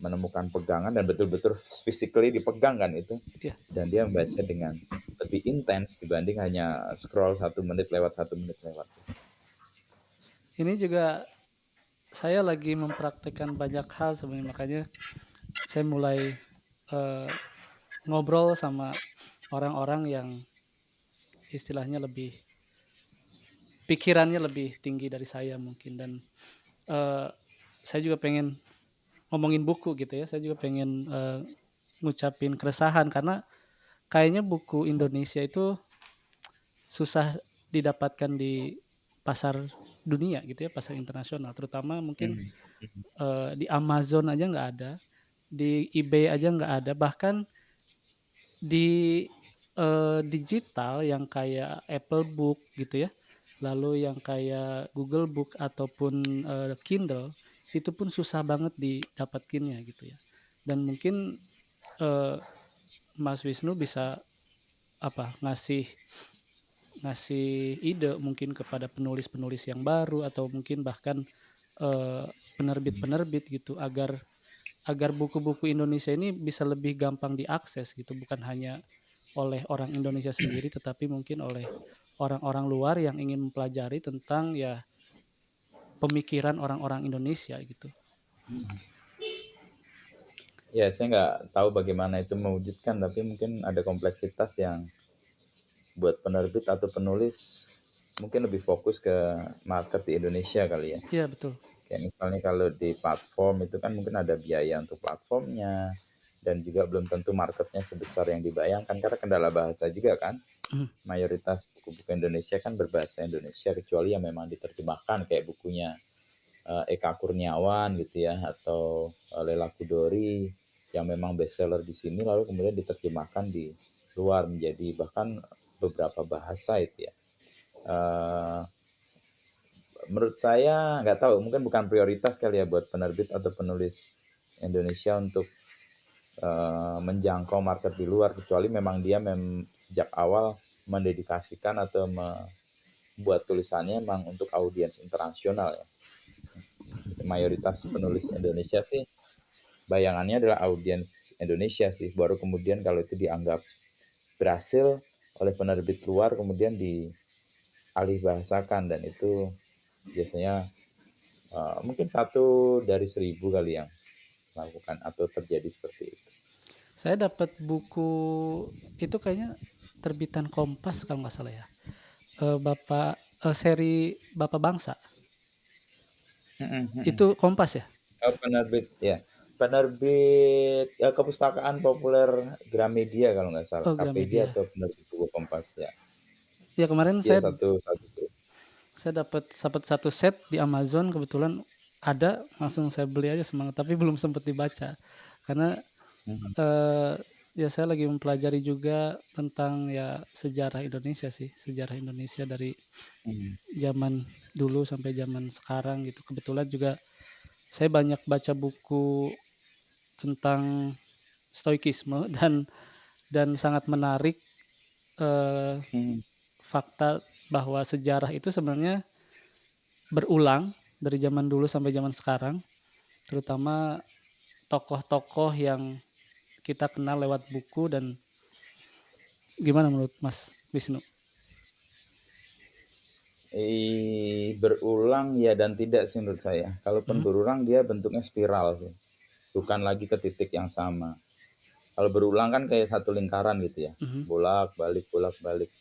Speaker 2: menemukan pegangan dan betul-betul physically dipegang kan itu,
Speaker 1: Iya.
Speaker 2: dan dia membaca dengan lebih intens dibanding hanya scroll 1 menit lewat 1 menit lewat.
Speaker 1: Ini juga saya lagi mempraktekkan banyak hal sebenarnya, makanya saya mulai, eee, ngobrol sama orang-orang yang istilahnya lebih pikirannya lebih tinggi dari saya mungkin, dan, eee, saya juga pengen ngomongin buku gitu ya, saya juga pengen, ngucapin keresahan karena kayaknya buku Indonesia itu susah didapatkan di pasar dunia gitu ya, pasar internasional, terutama mungkin,
Speaker 2: Mhm, mhm,
Speaker 1: di Amazon aja nggak ada, di eBay aja nggak ada, bahkan di, digital yang kayak Apple Book gitu ya, lalu yang kayak Google Book ataupun, Kindle, itu pun susah banget didapetinnya gitu ya. Dan mungkin, eee, Mas Wisnu bisa apa, ngasih ngasih ide mungkin kepada penulis-penulis yang baru atau mungkin bahkan, eee,
Speaker 2: mhm.
Speaker 1: penerbit-penerbit gitu agar agar buku-buku Indonesia ini bisa lebih gampang diakses gitu, bukan hanya oleh orang Indonesia sendiri, tetapi mungkin oleh orang-orang luar yang ingin mempelajari tentang ya pemikiran orang-orang Indonesia gitu.
Speaker 2: Ya, saya nggak tahu bagaimana itu mewujudkan, tapi mungkin ada kompleksitas yang buat penerbit atau penulis mungkin lebih fokus ke market di Indonesia kali ya.
Speaker 1: Iya betul.
Speaker 2: Kayak misalnya kalau di platform itu kan mungkin ada biaya untuk platformnya, dan juga belum tentu marketnya sebesar yang dibayangkan karena kendala bahasa juga kan.
Speaker 1: Mhm,
Speaker 2: Mayoritas buku-buku Indonesia kan berbahasa Indonesia kecuali yang memang diterjemahkan kayak bukunya Eka Kurniawan gitu ya, atau Lela Kudori yang memang bestseller di sini lalu kemudian diterjemahkan di luar menjadi bahkan beberapa bahasa itu ya. Eh, Menurut saya nggak tahu, mungkin bukan prioritas kali ya buat penerbit atau penulis Indonesia untuk menjangkau market di luar kecuali memang dia sejak awal mendedikasikan atau membuat tulisannya memang untuk audiens internasional ya. Mayoritas penulis Indonesia sih bayangannya adalah audiens Indonesia sih, baru kemudian kalau itu dianggap berhasil oleh penerbit luar kemudian dialih bahasakan, dan itu biasanya mungkin 1 dari 1.000 kali yang melakukan atau terjadi seperti itu.
Speaker 1: saya dapat buku itu kayaknya terbitan Kompas kalau nggak salah ya, seri Bapak Bangsa,
Speaker 2: Mhm, mhm.
Speaker 1: itu Kompas ya?
Speaker 2: Penerbit ya, penerbit kepustakaan populer Gramedia kalau nggak salah,
Speaker 1: Oh
Speaker 2: KPG
Speaker 1: Gramedia.
Speaker 2: atau penerbit buku Kompas ya.
Speaker 1: Ya kemarin
Speaker 2: Dia
Speaker 1: saya
Speaker 2: satu satu tuh.
Speaker 1: saya dapat satu set di Amazon kebetulan ada, langsung saya beli aja semangat, tapi belum sempat dibaca. Karena,
Speaker 2: Mhm,
Speaker 1: eee, ya saya lagi mempelajari juga tentang ya sejarah Indonesia sih, sejarah Indonesia dari
Speaker 2: mhm,
Speaker 1: zaman dulu sampai zaman sekarang gitu. Kebetulan juga saya banyak baca buku tentang stoikisme dan sangat menarik, eee,
Speaker 2: mhm.
Speaker 1: fakta bahwa sejarah itu sebenarnya berulang dari zaman dulu sampai zaman sekarang, terutama tokoh-tokoh yang kita kenal lewat buku dan gimana menurut Mas Wisnu?
Speaker 2: Berulang ya dan tidak sih menurut saya. Kalaupun
Speaker 1: Mhm,
Speaker 2: berulang dia bentuknya spiral sih, bukan lagi ke titik yang sama. Kalau berulang kan kayak satu lingkaran gitu ya,
Speaker 1: mhm,
Speaker 2: bolak-balik bolak-balik.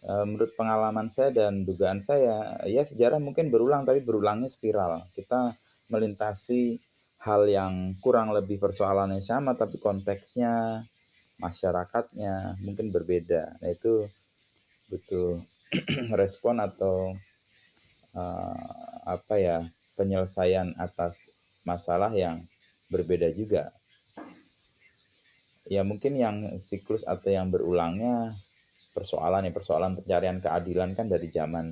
Speaker 2: Menurut pengalaman saya dan dugaan saya, ya sejarah mungkin berulang tapi berulangnya spiral. Kita melintasi hal yang kurang lebih persoalannya sama tapi konteksnya, masyarakatnya mungkin berbeda. Nah itu butuh respon atau apa ya, penyelesaian atas masalah yang berbeda juga. Ya mungkin yang siklus atau yang berulangnya persoalan pencarian keadilan kan dari zaman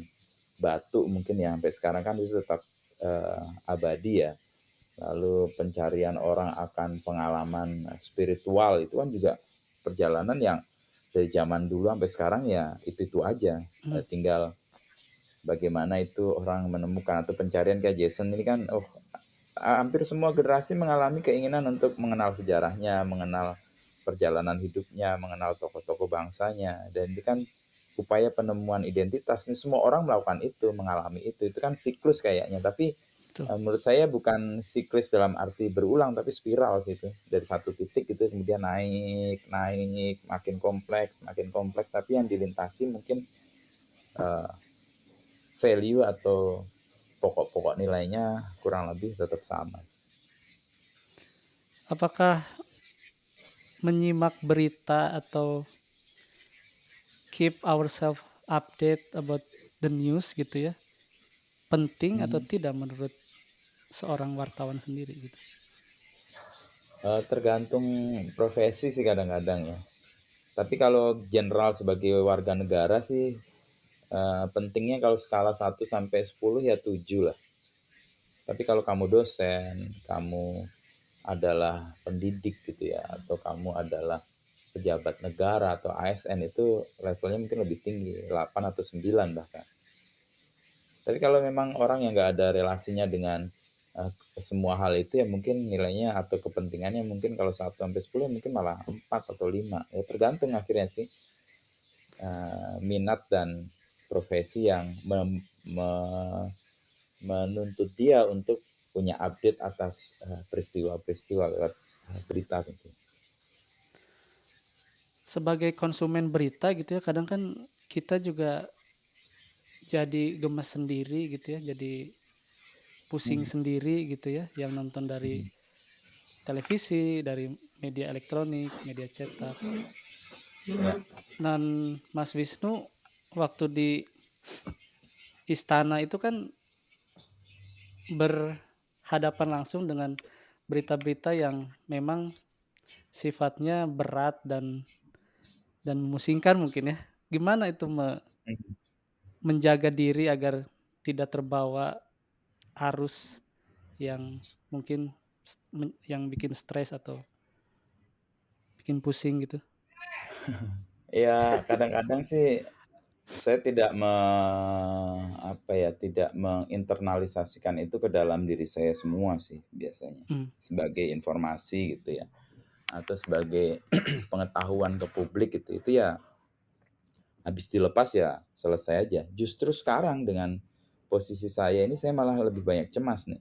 Speaker 2: batu mungkin ya sampai sekarang kan itu tetap abadi ya. Lalu pencarian orang akan pengalaman spiritual itu kan juga perjalanan yang dari zaman dulu sampai sekarang ya itu aja.
Speaker 1: mhm,
Speaker 2: Tinggal bagaimana itu orang menemukan atau pencarian kayak Jason ini kan, oh hampir semua generasi mengalami keinginan untuk mengenal sejarahnya, mengenal perjalanan hidupnya, mengenal tokoh-tokoh bangsanya, dan ini kan upaya penemuan identitas. Ini semua orang melakukan itu, mengalami itu kan siklus kayaknya. Tapi
Speaker 1: betul.
Speaker 2: menurut saya bukan siklus dalam arti berulang, tapi spiral sih itu. Dari satu titik itu kemudian naik, naik, makin kompleks. Tapi yang dilintasi mungkin eh, value atau pokok-pokok nilainya kurang lebih tetap sama.
Speaker 1: Apakah menyimak berita atau keep ourselves update about the news gitu ya, penting atau
Speaker 2: Mhm.
Speaker 1: tidak menurut seorang wartawan sendiri gitu?
Speaker 2: Tergantung profesi sih kadang-kadang ya. Tapi kalau general sebagai warga negara sih, pentingnya kalau skala 1 sampai 10 ya 7 lah. Tapi kalau kamu dosen, kamu adalah pendidik gitu ya, atau kamu adalah pejabat negara atau ASN itu levelnya mungkin lebih tinggi, 8 atau 9 bahkan. Tapi kalau memang orang yang nggak ada relasinya dengan semua hal itu ya mungkin nilainya atau kepentingannya mungkin kalau 1 sampai 10 mungkin malah 4 atau 5, ya tergantung akhirnya sih, minat dan profesi yang menuntut dia untuk punya update atas, peristiwa-peristiwa lewat, berita tentu.
Speaker 1: Sebagai konsumen berita gitu ya, kadang kan kita juga jadi gemes sendiri gitu ya, jadi pusing
Speaker 2: Mhm
Speaker 1: sendiri gitu ya, yang nonton dari
Speaker 2: mhm.
Speaker 1: televisi, dari media elektronik, media cetak.
Speaker 2: Ya,
Speaker 1: Dan Mas Wisnu waktu di istana itu kan berhadapan langsung dengan berita-berita yang memang sifatnya berat dan memusingkan mungkin ya. Gimana itu
Speaker 2: mhm.
Speaker 1: menjaga diri agar tidak terbawa arus yang mungkin yang bikin stres atau bikin pusing gitu?
Speaker 2: Ya kadang-kadang sih saya tidak apa ya, tidak menginternalisasikan itu ke dalam diri saya semua sih biasanya,
Speaker 1: Mmm,
Speaker 2: sebagai informasi gitu ya, atau sebagai pengetahuan ke publik gitu, itu ya habis dilepas ya selesai aja. Justru sekarang dengan posisi saya ini saya malah lebih banyak cemas nih,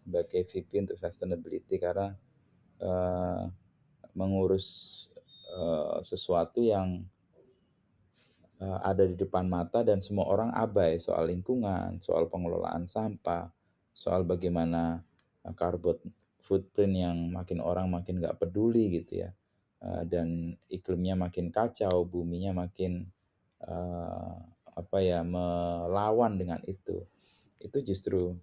Speaker 2: sebagai VP untuk sustainability karena, eee, mengurus, sesuatu yang ada di depan mata dan semua orang abai soal lingkungan, soal pengelolaan sampah, soal bagaimana, carbon footprint yang makin orang makin nggak peduli gitu ya, dan iklimnya makin kacau, buminya makin, eee, apa ya, melawan dengan itu. Itu justru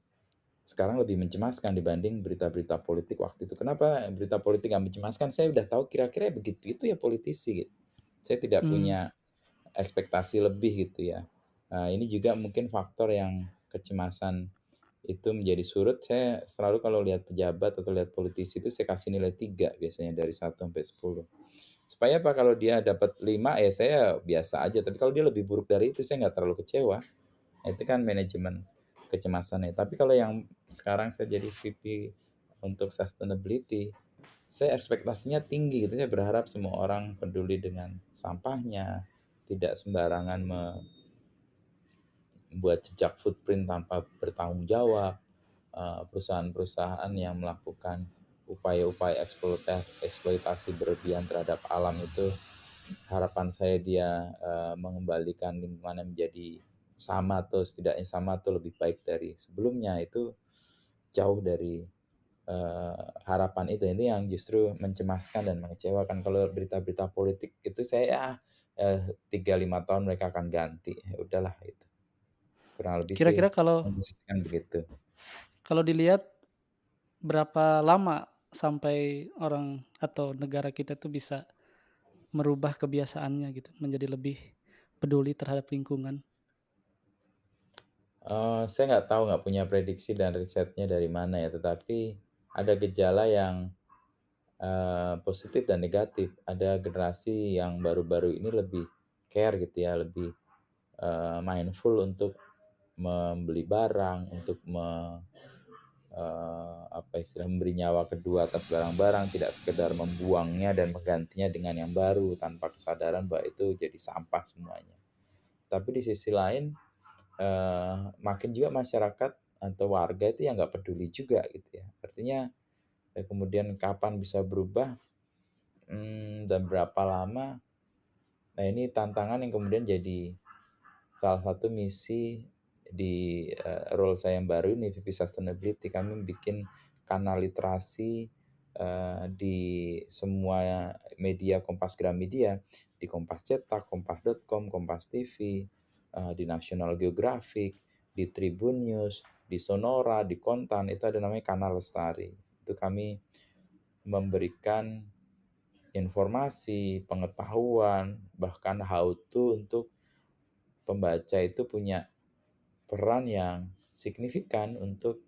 Speaker 2: sekarang lebih mencemaskan dibanding berita-berita politik waktu itu. Kenapa berita politik nggak mencemaskan? Saya udah tahu kira-kira begitu itu ya politisi gitu. Saya tidak
Speaker 1: mmm,
Speaker 2: punya ekspektasi lebih gitu ya. Ini juga mungkin faktor yang kecemasan itu menjadi surut, saya selalu kalau lihat pejabat atau lihat politisi itu saya kasih nilai 3 biasanya dari 1 sampai 10. Supaya apa, kalau dia dapat 5 ya saya biasa aja, tapi kalau dia lebih buruk dari itu saya nggak terlalu kecewa. Nah, itu kan manajemen kecemasannya. Tapi kalau yang sekarang saya jadi VP untuk sustainability, saya ekspektasinya tinggi gitu, saya berharap semua orang peduli dengan sampahnya, tidak sembarangan membuat jejak footprint tanpa bertanggung jawab, perusahaan-perusahaan yang melakukan upaya-upaya eksploitasi berlebihan terhadap alam itu, harapan saya dia, mengembalikan lingkungannya menjadi sama atau setidaknya sama atau lebih baik dari sebelumnya, itu jauh dari harapan itu. Ini yang justru mencemaskan dan mengecewakan. Kalau berita-berita politik itu saya, 3, 5 tahun mereka akan ganti, ya udahlah itu. Kurang lebih sih
Speaker 1: kira-kira kalau
Speaker 2: memposisikan begitu.
Speaker 1: kalau dilihat berapa lama sampai orang atau negara kita tuh bisa merubah kebiasaannya gitu, menjadi lebih peduli terhadap lingkungan?
Speaker 2: Saya nggak tahu, nggak punya prediksi dan risetnya dari mana ya, tetapi ada gejala yang, positif dan negatif. Ada generasi yang baru-baru ini lebih care gitu ya, lebih, mindful untuk membeli barang, untuk apa istilah, memberi nyawa kedua atas barang-barang, tidak sekedar membuangnya dan menggantinya dengan yang baru tanpa kesadaran bahwa itu jadi sampah semuanya. Tapi di sisi lain, makin juga masyarakat atau warga itu yang nggak peduli juga gitu ya. Artinya, kemudian kapan bisa berubah, dan berapa lama, nah ini tantangan yang kemudian jadi salah satu misi di, role saya yang baru ini, VP Sustainability. Kami bikin kanal literasi, di semua media Kompas Gramedia, di Kompas Cetak, kompas.com, Kompas TV, di National Geographic, di Tribun News, di Sonora, di Kontan, itu ada namanya Kanal Lestari. Itu kami memberikan informasi, pengetahuan, bahkan how to untuk pembaca itu punya peran yang signifikan untuk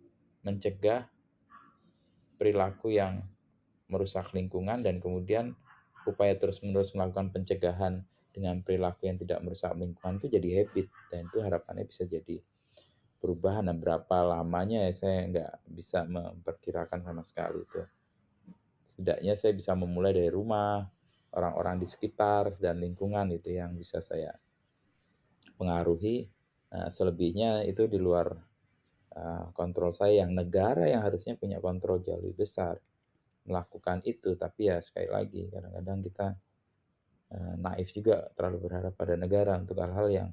Speaker 2: mencegah perilaku yang merusak lingkungan dan kemudian upaya terus-menerus melakukan pencegahan dengan perilaku yang tidak merusak lingkungan itu jadi habit dan itu harapannya bisa jadi perubahan dan berapa lamanya ya saya nggak bisa memperkirakan sama sekali itu. Setidaknya saya bisa memulai dari rumah, orang-orang di sekitar dan lingkungan itu yang bisa saya pengaruhi. Selebihnya itu di luar kontrol saya, yang negara yang harusnya punya kontrol jauh lebih besar melakukan itu. Tapi ya sekali lagi kadang-kadang kita naif juga terlalu berharap pada negara untuk hal-hal yang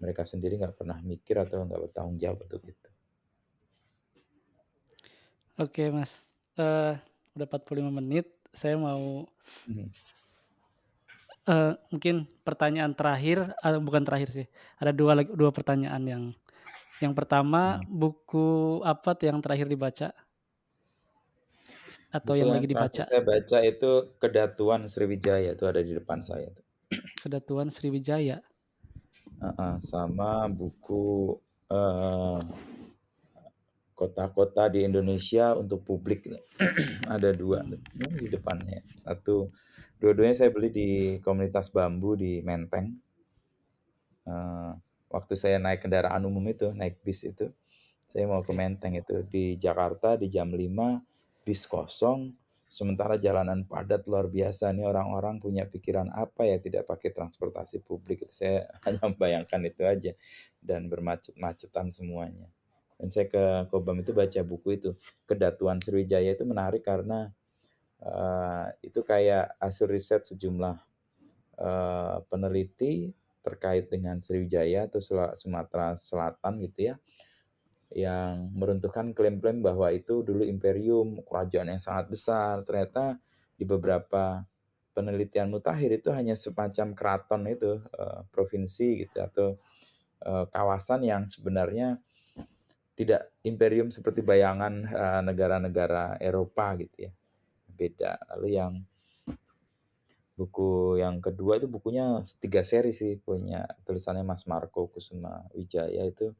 Speaker 2: mereka sendiri nggak pernah mikir atau nggak bertanggung jawab untuk itu.
Speaker 1: Oke, Mas. Udah 45 menit, saya mau
Speaker 2: Mhm.
Speaker 1: mungkin pertanyaan terakhir, bukan terakhir sih, ada 2 pertanyaan. Yang pertama,
Speaker 2: Mhm.
Speaker 1: buku apa tuh yang terakhir dibaca atau
Speaker 2: Buku
Speaker 1: yang
Speaker 2: yang
Speaker 1: lagi
Speaker 2: terakhir
Speaker 1: dibaca?
Speaker 2: saya baca itu Kedatuan Sriwijaya, itu ada di depan saya tuh.
Speaker 1: Kedatuan Sriwijaya.
Speaker 2: Sama buku eh, Kota-kota di Indonesia untuk publik. Ada dua ini di depannya. Dua-duanya saya beli di komunitas bambu di Menteng. Eh, Waktu saya naik kendaraan umum itu, naik bis itu, saya mau ke
Speaker 1: Oke.
Speaker 2: Menteng itu di Jakarta di jam 5, bis kosong, sementara jalanan padat luar biasa. Nih orang-orang punya pikiran apa ya tidak pakai transportasi publik. Itu saya hanya membayangkan itu aja dan bermacet-macetan semuanya. Dan saya ke Kobam itu baca buku itu. Kedatuan Sriwijaya itu menarik karena itu kayak hasil riset sejumlah peneliti terkait dengan Sriwijaya atau Sumatera Selatan gitu ya, yang meruntuhkan klaim-klaim bahwa itu dulu imperium, kerajaan yang sangat besar. Ternyata di beberapa penelitian mutakhir itu hanya semacam keraton itu, provinsi gitu atau kawasan yang sebenarnya tidak imperium seperti bayangan negara-negara Eropa gitu ya. Beda. Lalu yang buku yang kedua itu bukunya 3 seri sih, punya tulisannya Mas Marco Kusuma Wijaya. Itu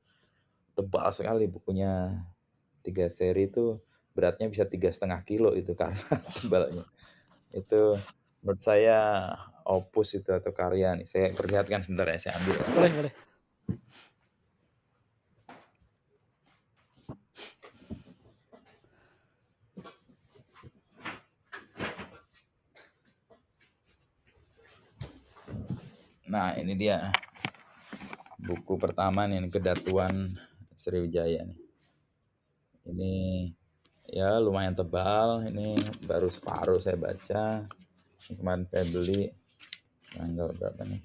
Speaker 2: tebal sekali bukunya, 3 seri itu beratnya bisa 3,5 kilo itu karena tebalnya. Itu menurut saya opus itu atau karya nih. Saya perlihatkan sebentar ya, saya ambil.
Speaker 1: Boleh, boleh.
Speaker 2: Nah ini dia buku pertama nih, Kedatuan Sriwijaya nih. Ini ya lumayan tebal, ini baru separuh saya baca. Kemarin saya beli tanggal berapa nih,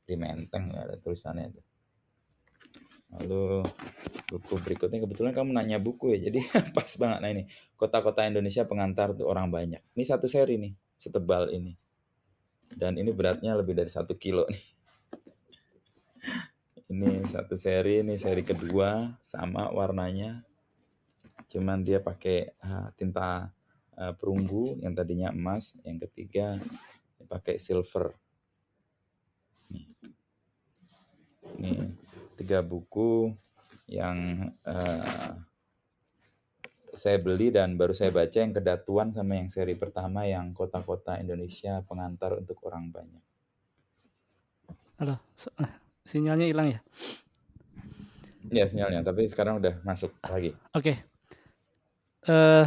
Speaker 2: di Menteng ya ada tulisannya itu. Lalu buku berikutnya, kebetulan kamu nanya buku ya, jadi pas banget. Nah ini Kota-kota Indonesia Pengantar untuk Orang Banyak. Ini 1 seri nih, setebal ini. Dan ini beratnya lebih dari 1 kilo nih. Ini 1 seri, ini seri kedua, sama warnanya. Cuman dia pakai tinta perunggu, yang tadinya emas, yang ketiga pakai silver. Nih 3 buku yang saya beli dan baru saya baca, yang Kedatuan sama yang seri pertama yang Kota-kota Indonesia Pengantar untuk Orang Banyak.
Speaker 1: Halo, sinyalnya hilang ya?
Speaker 2: Ya sinyalnya, tapi sekarang udah masuk lagi.
Speaker 1: Oke. Eh,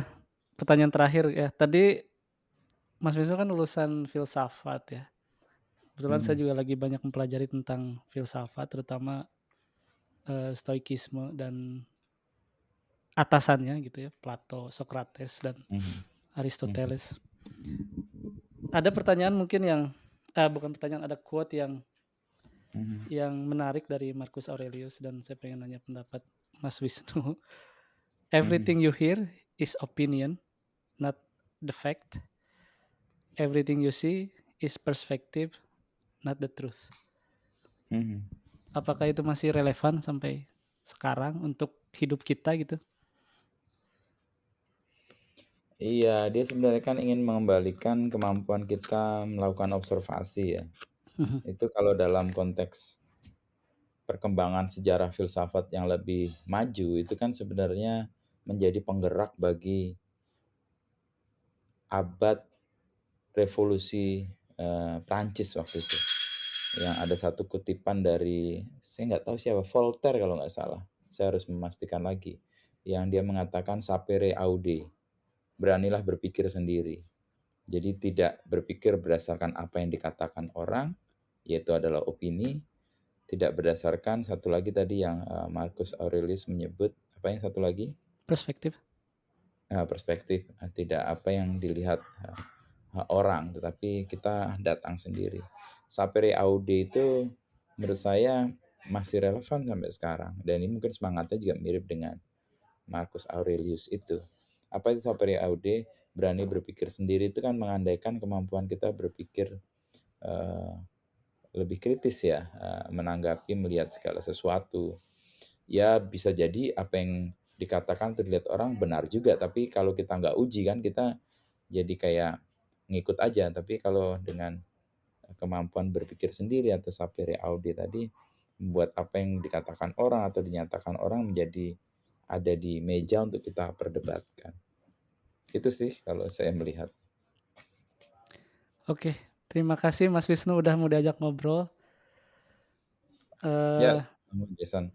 Speaker 1: Pertanyaan terakhir ya. Tadi Mas Wisnu kan lulusan filsafat ya. Kebetulan saya
Speaker 2: Mhm,
Speaker 1: juga lagi banyak mempelajari tentang filsafat, terutama stoikisme dan atasannya gitu ya, Plato, Socrates, dan
Speaker 2: mhm, mhm,
Speaker 1: Aristoteles. Ada pertanyaan mungkin yang bukan pertanyaan, ada quote yang
Speaker 2: mhm,
Speaker 1: menarik dari Marcus Aurelius, dan saya pengen nanya pendapat Mas Wisnu.
Speaker 2: mhm,
Speaker 1: Everything you hear is opinion, not the fact. Everything you see is perspective, not the truth.
Speaker 2: mhm.
Speaker 1: Apakah itu masih relevan sampai sekarang untuk hidup kita gitu?
Speaker 2: Iya, dia sebenarnya kan ingin mengembalikan kemampuan kita melakukan observasi ya. Itu kalau dalam konteks perkembangan sejarah filsafat yang lebih maju, itu kan sebenarnya menjadi penggerak bagi abad revolusi Prancis waktu itu. Yang ada satu kutipan dari, saya nggak tahu siapa, Voltaire kalau nggak salah. saya harus memastikan lagi, yang dia mengatakan sapere aude, beranilah berpikir sendiri. Jadi tidak berpikir berdasarkan apa yang dikatakan orang, yaitu adalah opini, tidak berdasarkan satu lagi tadi yang, Marcus Aurelius menyebut, apa yang satu lagi?
Speaker 1: Perspektif.
Speaker 2: Perspektif, tidak apa yang dilihat, orang, tetapi kita datang sendiri. Sapere aude itu menurut saya masih relevan sampai sekarang dan ini mungkin semangatnya juga mirip dengan Marcus Aurelius itu. Apa itu sapere aude? Berani berpikir sendiri itu kan mengandaikan kemampuan kita berpikir, eee, lebih kritis ya, menanggapi, melihat segala sesuatu. Ya bisa jadi apa yang dikatakan atau dilihat orang benar juga, tapi kalau kita nggak uji kan kita jadi kayak ngikut aja. Tapi kalau dengan kemampuan berpikir sendiri atau sapere aude tadi, membuat apa yang dikatakan orang atau dinyatakan orang menjadi ada di meja untuk kita perdebatkan. Itu sih kalau saya melihat.
Speaker 1: Oke, terima kasih Mas Wisnu udah mau diajak ngobrol.
Speaker 2: Ya,
Speaker 1: Eee,
Speaker 2: sama Jason.